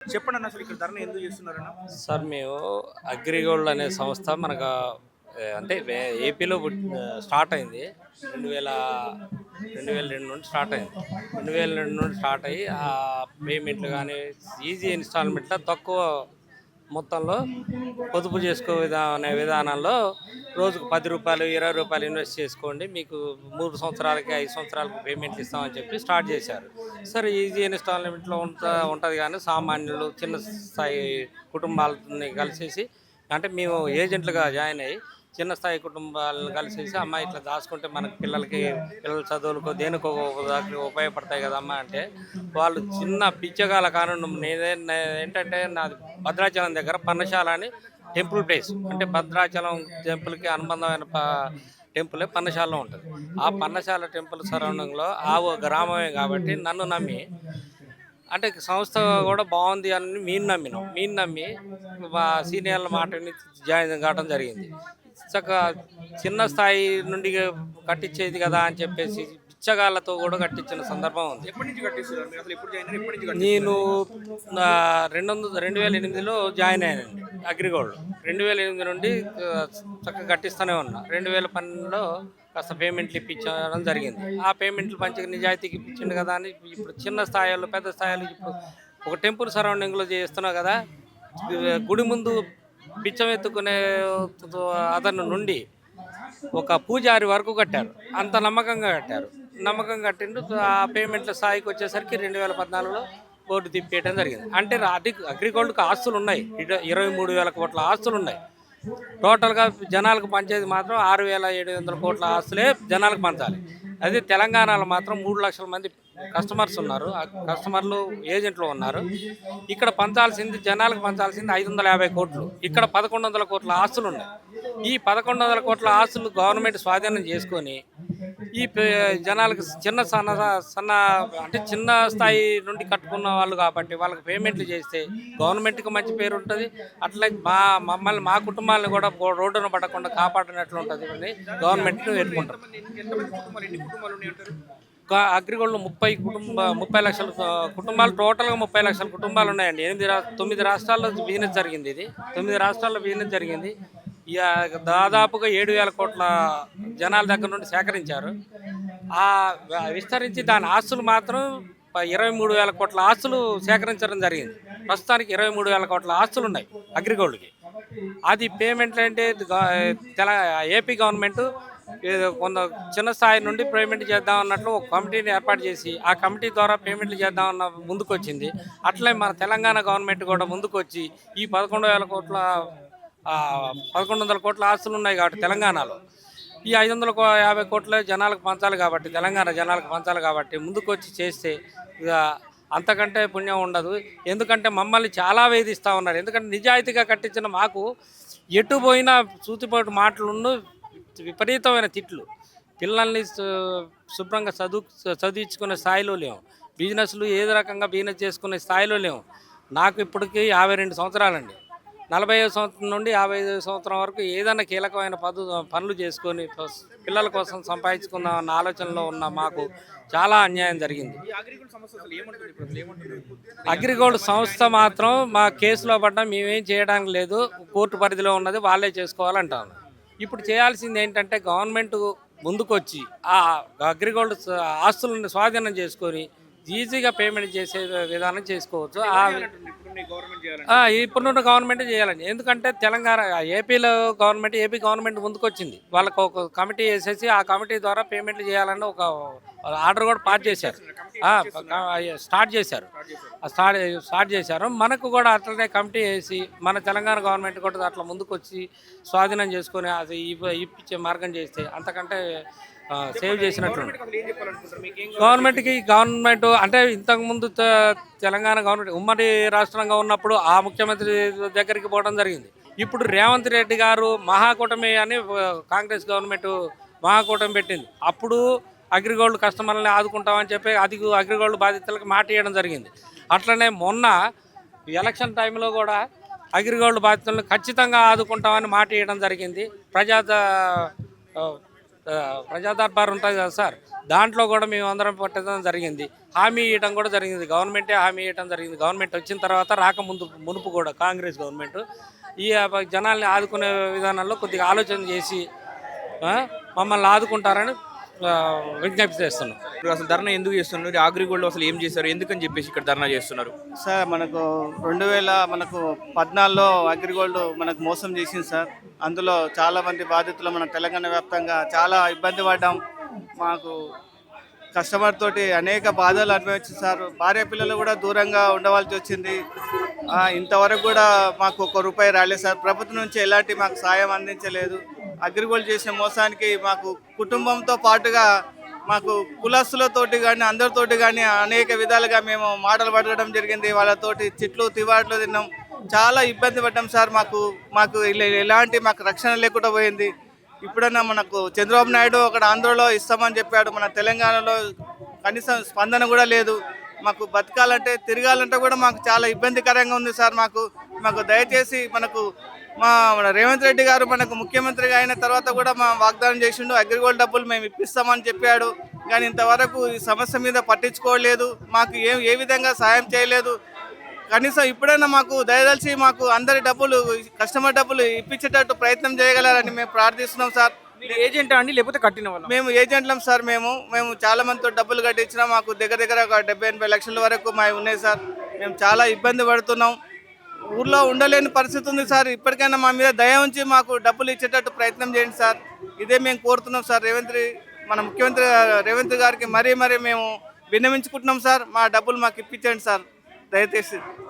చెప్పండి అన్న అసలు ఇక్కడ ధరను ఎందుకు చేస్తున్నారన్న? సార్ మేము అగ్రిగోల్డ్ అనే సంస్థ మనకు అంటే ఏపీలో స్టార్ట్ అయింది. 2000 2002 నుండి స్టార్ట్ అయింది. 2002 నుండి స్టార్ట్ అయ్యి ఆ పేమెంట్లు కానీ ఈజీ ఇన్స్టాల్మెంట్లో తక్కువ మొత్తంలో పొదుపు అనే విధానంలో రోజుకు రూ. 10 రూ. 20 ఇన్వెస్ట్ చేసుకోండి, మీకు 3 సంవత్సరాలకి 5 సంవత్సరాలకి పేమెంట్లు ఇస్తామని చెప్పి స్టార్ట్ చేశారు. సరే ఈజీ ఇన్స్టాల్మెంట్లో ఉంటుంది కానీ సామాన్యులు చిన్న స్థాయి కుటుంబాలని కలిసేసి అంటే మేము ఏజెంట్లుగా జాయిన్ అయ్యి చిన్న స్థాయి కుటుంబాలను కలిసేసి అమ్మ ఇట్లా దాచుకుంటే మనకి పిల్లల చదువులకు దేనికో దానికి ఉపయోగపడతాయి కదమ్మా అంటే వాళ్ళు చిన్న పిచ్చగాల కారణం ఏంటంటే నాది భద్రాచలం దగ్గర పన్నశాల అని టెంపుల్ ప్లేస్, అంటే భద్రాచలం టెంపుల్కి అనుబంధమైన టెంపులే పన్నశాలలో ఉంటుంది. ఆ పన్నశాల టెంపుల్ సరౌండింగ్లో ఆ గ్రామమే కాబట్టి నన్ను నమ్మి అంటే సంస్థ కూడా బాగుంది అని మేము నమ్మి మా సీనియర్ల మాటని జాయిన్ కావడం జరిగింది. చక్కగా చిన్న స్థాయి నుండి కట్టించేది కదా అని చెప్పేసి బిచ్చగాళ్ళతో కూడా కట్టించిన సందర్భం ఉంది. ఎప్పటి నుంచి కట్టిస్తున్నారు మీరు? అసలు ఎప్పుడు జాయిన్ అయ్యారు? ఎప్పటి నుంచి నేను కట్టిస్తున్నారు? 2008లో జాయిన్ అయ్యానండి అగ్రిగోల్డ్. 2008 నుండి చక్కగా కట్టిస్తూనే ఉన్నా. 2012లో కాస్త పేమెంట్లు ఇప్పించడం జరిగింది. ఆ పేమెంట్లు మంచిగా నిజాయితీకి ఇప్పించింది కదా అని ఇప్పుడు చిన్న స్థాయిలో పెద్ద స్థాయిలో ఇప్పుడు ఒక టెంపుల్ సరౌండింగ్లో చేస్తున్నావు కదా, గుడి ముందు బిచ్చం ఎత్తుకునే అతను నుండి ఒక పూజారి వరకు కట్టారు. అంత నమ్మకంగా కట్టారు. నమ్మకం కట్టిండు. ఆ పేమెంట్ల స్థాయికి వచ్చేసరికి 2014లో బోర్డు తిప్పేయడం జరిగింది. అంటే అగ్రిగోల్డ్కి ఆస్తులు ఉన్నాయి, 23,000 కోట్ల ఆస్తులు ఉన్నాయి. టోటల్గా జనాలకు పంచేది మాత్రం 6,700 కోట్ల ఆస్తులే జనాలకు పంచాలి. అదే తెలంగాణలో మాత్రం 3 లక్షల మంది కస్టమర్స్ ఉన్నారు, ఆ కస్టమర్లు ఏజెంట్లు ఉన్నారు. ఇక్కడ జనాలకు పంచాల్సింది 550 కోట్లు, ఇక్కడ 1,100 కోట్ల ఆస్తులు ఉన్నాయి. ఈ 1,100 కోట్ల ఆస్తులు గవర్నమెంట్ స్వాధీనం చేసుకొని ఈ జనాలకు సన్న అంటే చిన్న స్థాయి నుండి కట్టుకున్న వాళ్ళు కాబట్టి వాళ్ళకి పేమెంట్లు చేస్తే గవర్నమెంట్కి మంచి పేరు ఉంటుంది. అట్లా మా కుటుంబాలను కూడా రోడ్డున పడకుండా కాపాడినట్లు ఉంటుంది అని గవర్నమెంట్ని వేడుకుంటారు. ఎన్ని కుటుంబాలు ఉన్నాయంటారు? అగ్రిగోల్డ్లో 30 లక్షల కుటుంబాలు, టోటల్గా 30 లక్షల కుటుంబాలు ఉన్నాయండి. 9 రాష్ట్రాల్లో బిజినెస్ జరిగింది. ఇది 9 రాష్ట్రాల్లో బిజినెస్ జరిగింది. ఇక దాదాపుగా 7,000 కోట్ల జనాల దగ్గర నుండి సేకరించారు. ఆ విస్తరించి దాని ఆస్తులు మాత్రం 23,000 కోట్ల ఆస్తులు సేకరించడం జరిగింది. ప్రస్తుతానికి 23,000 కోట్ల ఆస్తులు ఉన్నాయి అగ్రిగోల్డ్కి. అది పేమెంట్లు అంటే ఏపీ గవర్నమెంట్ కొంత చిన్న స్థాయి నుండి పేమెంట్ చేద్దాం అన్నట్లు ఒక కమిటీని ఏర్పాటు చేసి ఆ కమిటీ ద్వారా పేమెంట్లు చేద్దామన్న ముందుకు వచ్చింది. అట్లే మన తెలంగాణ గవర్నమెంట్ కూడా ముందుకు వచ్చి ఈ 1,100 కోట్ల ఆస్తులు ఉన్నాయి కాబట్టి తెలంగాణలో ఈ 550 కోట్ల జనాలకు పంచాలి కాబట్టి, తెలంగాణ జనాలకు పంచాలి కాబట్టి ముందుకు వచ్చి చేస్తే ఇక అంతకంటే పుణ్యం ఉండదు. ఎందుకంటే మమ్మల్ని చాలా వేధిస్తూ ఉన్నారు. ఎందుకంటే నిజాయితీగా కట్టించిన మాకు ఎటు పోయినా సూతిపోటు మాటలను విపరీతమైన తిట్లు. పిల్లల్ని శుభ్రంగా చదివించుకునే స్థాయిలో లేవు. బిజినెస్లు ఏదో రకంగా బిజినెస్ చేసుకునే స్థాయిలో లేవు. నాకు ఇప్పటికీ 52 సంవత్సరాలండి. 45 సంవత్సరం నుండి 55 సంవత్సరం వరకు ఏదైనా కీలకమైన పనులు చేసుకొని పిల్లల కోసం సంపాదించుకుందాం అన్న ఆలోచనలో ఉన్న మాకు చాలా అన్యాయం జరిగింది. అగ్రిగోల్డ్ సంస్థ మాత్రం మా కేసులో పడ్డా మేమేం చేయడానికి లేదు, కోర్టు పరిధిలో ఉన్నది వాళ్ళే చేసుకోవాలంటాను. ఇప్పుడు చేయాల్సింది ఏంటంటే గవర్నమెంట్ ముందుకొచ్చి ఆ అగ్రిగోల్డ్ ఆస్తులను స్వాధీనం చేసుకొని ఈజీగా పేమెంట్ చేసే విధానం చేసుకోవచ్చు. ఇప్పుడున్న గవర్నమెంట్ చేయాలండి. ఎందుకంటే ఏపీ గవర్నమెంట్ ముందుకొచ్చింది. వాళ్ళకు ఒక కమిటీ వేసేసి ఆ కమిటీ ద్వారా పేమెంట్లు చేయాలని ఒక ఆర్డర్ కూడా స్టార్ట్ చేశారు. మనకు కూడా అట్లనే కమిటీ వేసి మన తెలంగాణ గవర్నమెంట్ కూడా అట్లా ముందుకు వచ్చి స్వాధీనం చేసుకొని అది ఇప్పించే మార్గం చేస్తే అంతకంటే సేవ్ చేసినట్లు. గవర్నమెంట్ అంటే ఇంతకుముందు తెలంగాణ గవర్నమెంట్ ఉమ్మడి రాష్ట్రంగా ఉన్నప్పుడు ఆ ముఖ్యమంత్రి దగ్గరికి పోవడం జరిగింది. ఇప్పుడు రేవంత్ రెడ్డి గారు మహాకూటమి అని కాంగ్రెస్ గవర్నమెంట్ మహాకూటమి పెట్టింది. అప్పుడు అగ్రిగోల్డ్ కస్టమర్లని ఆదుకుంటామని చెప్పి అగ్రిగోల్డ్ బాధితులకు మాట ఇవ్వడం జరిగింది. అట్లనే మొన్న ఎలక్షన్ టైంలో కూడా అగ్రిగోల్డ్ బాధితులను ఖచ్చితంగా ఆదుకుంటామని మాట ఇవ్వడం జరిగింది. ప్రజా దర్బార్ ఉంటుంది కదా సార్, దాంట్లో కూడా మేము అందరం పట్టడం జరిగింది. హామీ ఇవ్వడం కూడా జరిగింది, గవర్నమెంటే హామీ ఇవ్వడం జరిగింది. గవర్నమెంట్ వచ్చిన తర్వాత రాకముందు మునుపు కూడా కాంగ్రెస్ గవర్నమెంట్ ఈ జనాల్ని ఆదుకునే విధానంలో కొద్దిగా ఆలోచన చేసి మమ్మల్ని ఆదుకుంటారని విజ్ఞప్తి చేస్తున్నాం. ఇప్పుడు అసలు ధర్నా ఎందుకు చేస్తున్నారు? అగ్రిగోల్డ్ అసలు ఏం చేశారు, ఎందుకని చెప్పేసి ఇక్కడ ధర్నా చేస్తున్నారు? సార్ మనకు 2014లో అగ్రిగోల్డ్ మనకు మోసం చేసింది సార్. అందులో చాలామంది బాధితులు మన తెలంగాణ వ్యాప్తంగా చాలా ఇబ్బంది పడ్డాం. మాకు కస్టమర్ తోటి అనేక బాధలు అనుభవించింది సార్. భార్య పిల్లలు కూడా దూరంగా ఉండవలసి వచ్చింది. ఇంతవరకు కూడా మాకు ₹1 రాలేదు సార్. ప్రభుత్వం నుంచి ఎలాంటి మాకు సాయం అందించలేదు. అగ్రిగోల్డ్ చేసిన మోసానికి మాకు కుటుంబంతో పాటుగా మాకు కులస్తులతోటి కానీ అందరితోటి కానీ అనేక విధాలుగా మేము మాటలు పడడం జరిగింది. వాళ్ళతోటి చిట్లు తివాట్లు తిన్నాం, చాలా ఇబ్బంది పడ్డాం సార్. మాకు ఎలాంటి మాకు రక్షణ లేకుండా పోయింది. ఇప్పుడన్నా మనకు చంద్రబాబు నాయుడు అక్కడ ఆంధ్రలో ఇస్తామని చెప్పాడు, మన తెలంగాణలో కనీసం స్పందన కూడా లేదు. మాకు బతకాలంటే తిరగాలంటే కూడా మాకు చాలా ఇబ్బందికరంగా ఉంది సార్. మాకు దయచేసి మన రేవంత్ రెడ్డి గారు మనకు ముఖ్యమంత్రిగా అయిన తర్వాత కూడా మా వాగ్దానం చేసిండు, అగ్రిగోల్డ్ డబ్బులు మేము ఇప్పిస్తామని చెప్పాడు. కానీ ఇంతవరకు ఈ సమస్య మీద పట్టించుకోలేదు, మాకు ఏ విధంగా సాయం చేయలేదు. కనీసం ఇప్పుడైనా మాకు దయదలిచి మాకు అందరి డబ్బులు, కస్టమర్ డబ్బులు ఇప్పించేటట్టు ప్రయత్నం చేయగలరని మేము ప్రార్థిస్తున్నాం సార్. ఏజెంటా అండి లేకపోతే కట్టిన వాళ్ళు? మేము ఏజెంట్లం సార్. మేము చాలా మందితో డబ్బులు కట్టించినా మాకు దగ్గర ఒక 70-80 లక్షల వరకు మావి ఉన్నాయి సార్. మేము చాలా ఇబ్బంది పడుతున్నాం, ఊర్లో ఉండలేని పరిస్థితి ఉంది సార్. ఇప్పటికైనా మా మీద దయ ఉంచి మాకు డబ్బులు ఇచ్చేటట్టు ప్రయత్నం చేయండి సార్. ఇదే మేము కోరుతున్నాం సార్. మన ముఖ్యమంత్రి రేవంత్ గారికి మరీ మేము విన్నవించుకుంటున్నాం సార్. మా డబ్బులు మాకు ఇప్పించండి సార్ దయచేసి.